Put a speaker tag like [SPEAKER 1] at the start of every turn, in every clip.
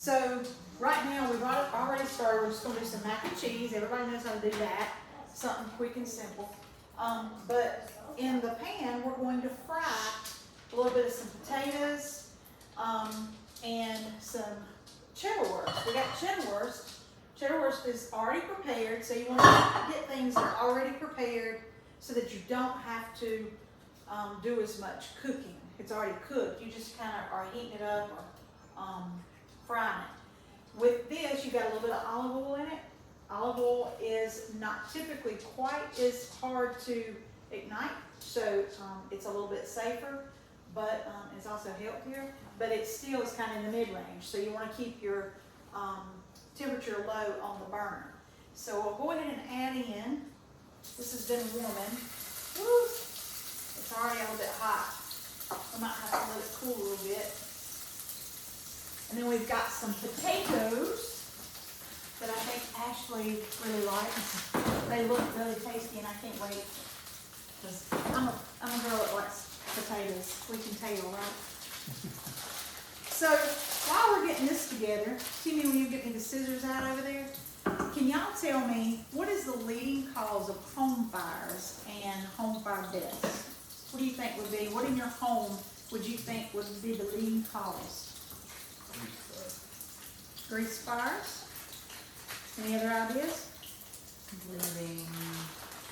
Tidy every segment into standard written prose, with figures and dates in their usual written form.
[SPEAKER 1] So right now we've already started. We're just gonna do some mac and cheese. Everybody knows how to do that. Something quick and simple. But in the pan, we're going to fry a little bit of some potatoes and some cheddar wurst. We got cheddar wurst. Cheddar wurst is already prepared, so you want to get things that are already prepared so that you don't have to do as much cooking. It's already cooked. You just kind of are heating it up or frying it. With this, you got a little bit of olive oil in it. Olive oil is not typically quite as hard to ignite, so it's a little bit safer, but it's also healthier, but it still is kind of in the mid-range, so you want to keep your temperature low on the burner. So we'll go ahead and add in, this has been warming. Woo! It's already a little bit hot. I might have to let it cool a little bit. And then we've got some potatoes that I think Ashley really likes. They look really tasty and I can't wait. Because I'm a girl that likes potatoes. We can tell, right? So while we're getting this together, Timmy, will you get me the scissors out over there? Can y'all tell me what is the leading cause of home fires and home fire deaths? What do you think would be, what in your home would you think would be the leading cause? Grease fires. Any other ideas?
[SPEAKER 2] Leaving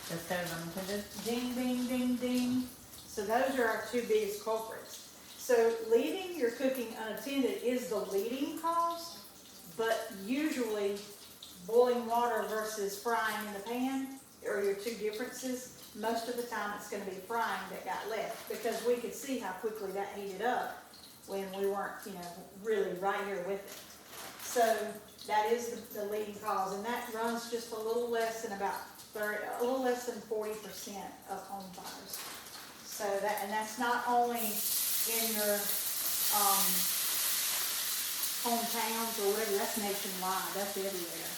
[SPEAKER 2] the stove unattended.
[SPEAKER 1] Ding, ding, ding, ding. So those are our two biggest culprits. So leaving your cooking unattended is the leading cause, but usually boiling water versus frying in the pan are your two differences. Most of the time it's going to be frying that got left because we could see how quickly that heated up when we weren't, really right here with it. So that is the leading cause, and that runs just a little less than a little less than 40% of home fires. So that's not only in your hometowns or whatever, that's nationwide, that's everywhere.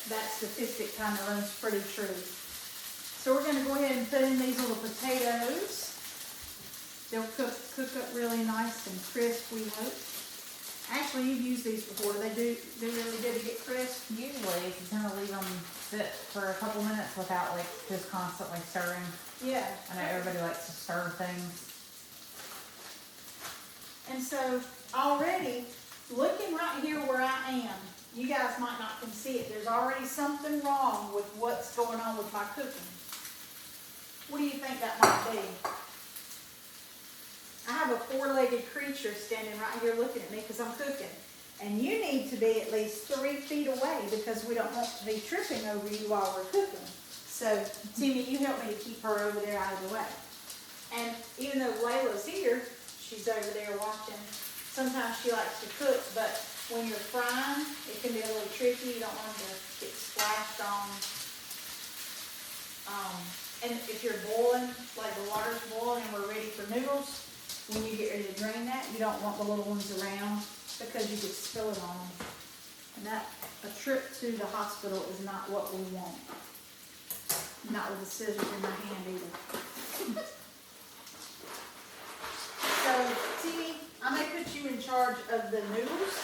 [SPEAKER 1] That statistic kind of runs pretty true. So we're going to go ahead and put in these little potatoes. They'll cook up really nice and crisp, we hope. Actually, you've used these before. They're really good to get crisp.
[SPEAKER 2] Usually, if you kind of leave them sit for a couple minutes without just constantly stirring.
[SPEAKER 1] Yeah.
[SPEAKER 2] I know everybody likes to stir things.
[SPEAKER 1] And so already, looking right here where I am, you guys might not can see it. There's already something wrong with what's going on with my cooking. What do you think that might be? I have a four-legged creature standing right here looking at me because I'm cooking. And you need to be at least 3 feet away because we don't want to be tripping over you while we're cooking. So, Timmy, you help me to keep her over there out of the way. And even though Layla's here, she's over there watching. Sometimes she likes to cook, but when you're frying, it can be a little tricky. You don't want them to get splashed on. And if you're boiling, like the water's boiling and we're ready for noodles, when you get ready to drain that, you don't want the little ones around because you could spill it on them. And a trip to the hospital is not what we want. Not with the scissors in my hand either. So, Timmy, I'm going to put you in charge of the noodles.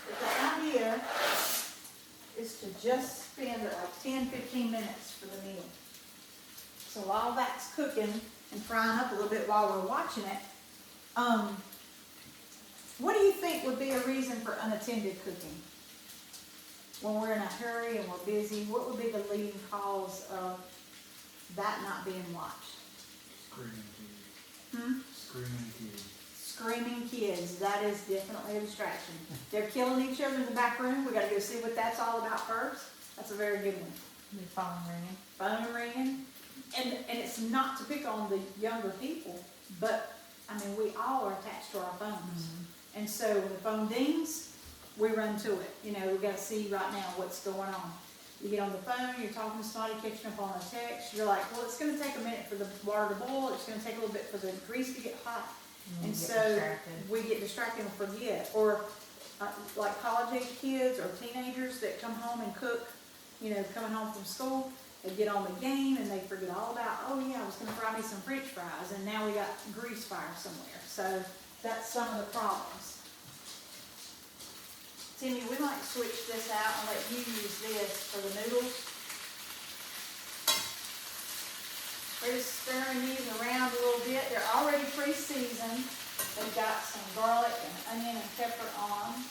[SPEAKER 1] But the idea is to just spend like 10-15 minutes for the meal. So while that's cooking and frying up a little bit while we're watching it, what do you think would be a reason for unattended cooking? When we're in a hurry and we're busy, what would be the leading cause of that not being watched?
[SPEAKER 3] Screaming kids. Screaming kids.
[SPEAKER 1] Screaming kids, that is definitely a distraction. They're killing each other in the back room. We got to go see what that's all about first. That's a very good one.
[SPEAKER 2] The phone ringing.
[SPEAKER 1] Phone ringing. And it's not to pick on the younger people, but I mean, we all are attached to our phones. Mm-hmm. And so when the phone dings, we run to it. We got to see right now what's going on. You get on the phone, you're talking to somebody, catching up on a text. You're like, well, it's going to take a minute for the water to boil. It's going to take a little bit for the grease to get hot. And so we get distracted and forget. Or like college-age kids or teenagers that come home and cook, coming home from school. They get on the game and they forget all about, oh yeah, I was going to fry me some French fries and now we got grease fire somewhere. So that's some of the problems. Timmy, we might switch this out and let you use this for the noodles. We're just stirring these around a little bit. They're already pre-seasoned. They've got some garlic and onion and pepper on them.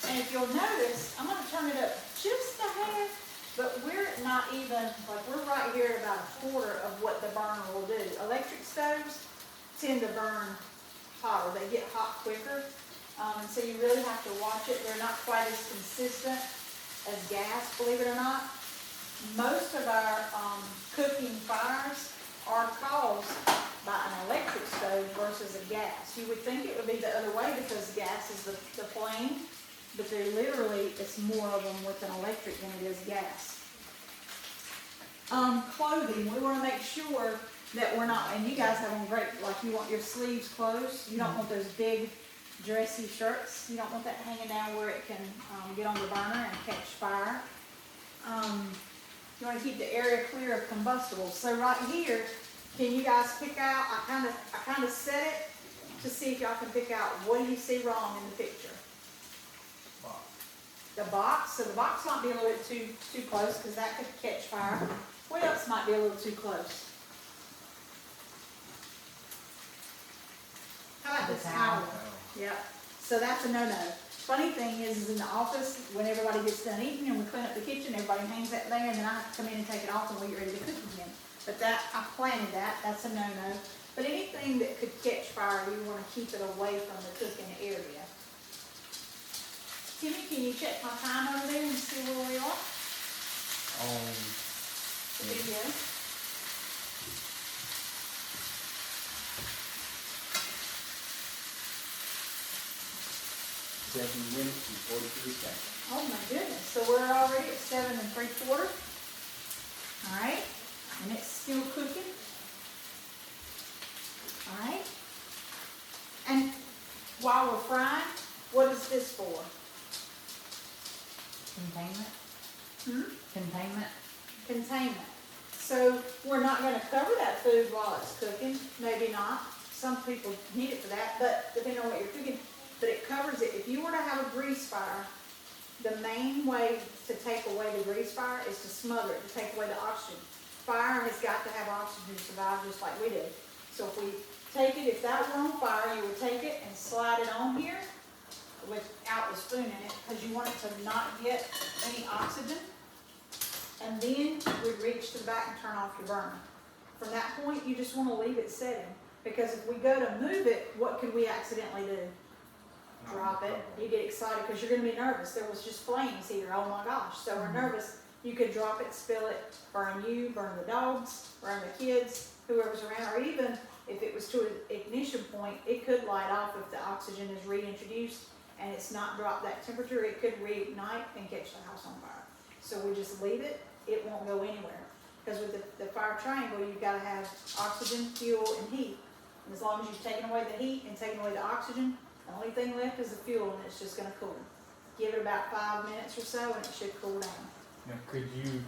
[SPEAKER 1] And if you'll notice, I'm going to turn it up just a hair, but we're not even, like we're right here at about a quarter of what the burner will do. Electric stoves tend to burn hotter. They get hot quicker. And so you really have to watch it. They're not quite as consistent as gas, believe it or not. Most of our cooking fires are caused by an electric stove versus a gas. You would think it would be the other way because gas is the flame, but they're literally, it's more of them with an electric than it is gas. Clothing, we want to make sure that we're not, and you guys have on great, like you want your sleeves closed. You don't want those big dressy shirts. You don't want that hanging down where it can get on the burner and catch fire. You want to keep the area clear of combustibles. So right here, can you guys pick out, I kind of set it to see if y'all can pick out what do you see wrong in the picture. The box, so the box might be a little bit too close because that could catch fire. What else might be a little too close? How about this towel? Yep. So that's a no-no. Funny thing is in the office, when everybody gets done eating and we clean up the kitchen, everybody hangs that there, and then I have to come in and take it off and we get ready to cook again. But that, I planted that, that's a no-no. But anything that could catch fire, we want to keep it away from the cooking area. Timmy, can you check my time over there and see where we are? The video.
[SPEAKER 3] 7 minutes and 43 seconds.
[SPEAKER 1] Oh my goodness, so we're already at 7 3/4. All right, and it's still cooking. All right, and while we're frying, what is this for?
[SPEAKER 2] Containment? Containment?
[SPEAKER 1] Containment. So we're not going to cover that food while it's cooking, maybe not. Some people need it for that, but depending on what you're cooking, but it covers it. If you were to have a grease fire, the main way to take away the grease fire is to smother it, to take away the oxygen. Fire has got to have oxygen to survive just like we did. So if we take it, if that were on fire, you would take it and slide it on here without the spoon in it because you want it to not get any oxygen. And then we'd reach to the back and turn off your burner. From that point, you just want to leave it setting because if we go to move it, what could we accidentally do? Drop it. You get excited because you're going to be nervous. There was just flames here. Oh my gosh. So we're nervous. You could drop it, spill it, burn you, burn the dogs, burn the kids, whoever's around, or even if it was to an ignition point, it could light off if the oxygen is reintroduced and it's not dropped that temperature. It could reignite and catch the house on fire. So we just leave it. It won't go anywhere. Because with the fire triangle, you've got to have oxygen, fuel, and heat. And as long as you've taken away the heat and taken away the oxygen, the only thing left is the fuel, and it's just going to cool. Give it about 5 minutes or so, and it should cool down.
[SPEAKER 4] Now, could you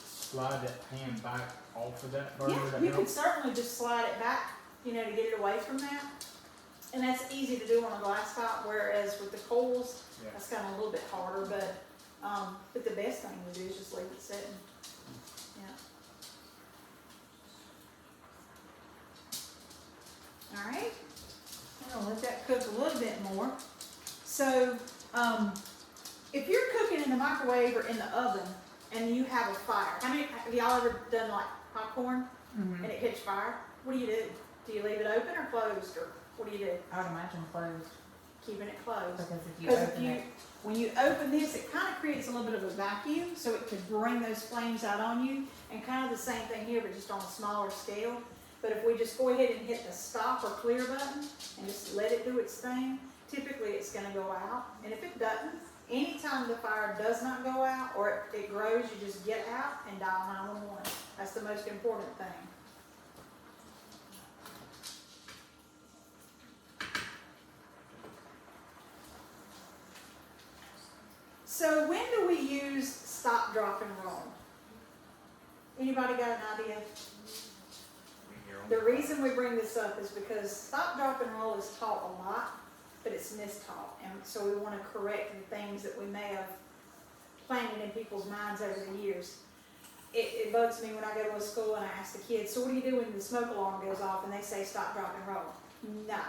[SPEAKER 4] slide that pan back off of that burner?
[SPEAKER 1] Yeah, you could certainly just slide it back, to get it away from that. And that's easy to do on a glass top, whereas with the coals,
[SPEAKER 4] Yeah.
[SPEAKER 1] that's kind of a little bit harder. But the best thing to do is just leave it sitting. Yeah. All right. I'm gonna let that cook a little bit more. So, if you're cooking in the microwave or in the oven and you have a fire, have y'all ever done like popcorn and it catch fire? What do? Do you leave it open or closed, or what do you do?
[SPEAKER 2] I would imagine closed.
[SPEAKER 1] Keeping it closed.
[SPEAKER 2] Because if you
[SPEAKER 1] Because
[SPEAKER 2] open it,
[SPEAKER 1] when you open this, it kind of creates a little bit of a vacuum, so it could bring those flames out on you. And kind of the same thing here, but just on a smaller scale. But if we just go ahead and hit the stop or clear button and just let it do its thing, typically it's going to go out. And if it doesn't, anytime the fire does not go out or it grows, you just get out and dial 911. That's the most important thing. So when do we use stop, drop, and roll? Anybody got an idea?
[SPEAKER 5] When you're
[SPEAKER 1] The reason we bring this up is because stop, drop, and roll is taught a lot, but it's mistaught. And so we want to correct the things that we may have planted in people's minds over the years. It bugs me when I go to a school and I ask the kids, so what do you do when the smoke alarm goes off and they say stop, drop, and roll? No,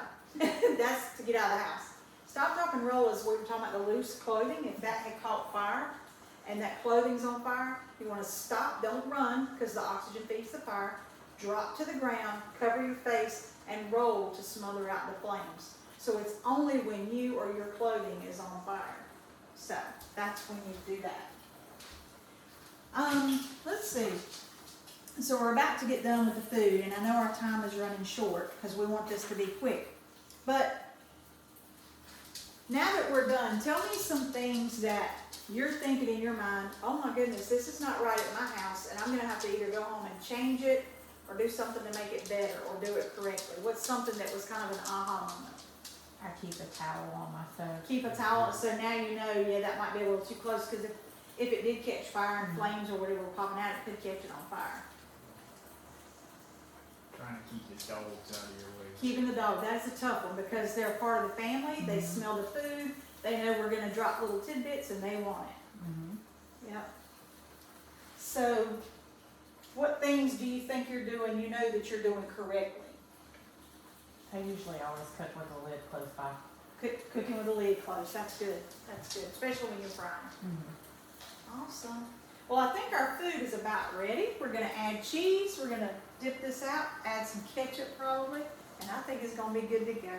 [SPEAKER 1] that's to get out of the house. Stop, drop, and roll is we were talking about the loose clothing. If that had caught fire and that clothing's on fire, you want to stop, don't run, because the oxygen feeds the fire. Drop to the ground, cover your face, and roll to smother out the flames. So it's only when you or your clothing is on fire. So that's when you do that. Let's see. So we're about to get done with the food, and I know our time is running short because we want this to be quick. But now that we're done, tell me some things that you're thinking in your mind, oh my goodness, this is not right at my house, and I'm going to have to either go home and change it or do something to make it better or do it correctly. What's something that was kind of an aha moment?
[SPEAKER 2] I keep a towel on my stove.
[SPEAKER 1] Keep a towel, so now you know, yeah, that might be a little too close, because if it did catch fire and flames or whatever were popping out, it could catch it on fire.
[SPEAKER 4] Trying to keep the dogs out of your way.
[SPEAKER 1] Keeping the dog, that's a tough one, because they're part of the family, they smell the food, they know we're gonna drop little tidbits and they want it.
[SPEAKER 2] Mm-hmm.
[SPEAKER 1] Yep. So, what things do you think you're doing, you know that you're doing correctly?
[SPEAKER 2] I usually always cook with the lid close by.
[SPEAKER 1] Cooking with the lid closed, that's good, especially when you're frying.
[SPEAKER 2] Mm-hmm.
[SPEAKER 1] Awesome. Well, I think our food is about ready. We're gonna add cheese, we're gonna dip this out, add some ketchup probably, and I think it's gonna be good to go.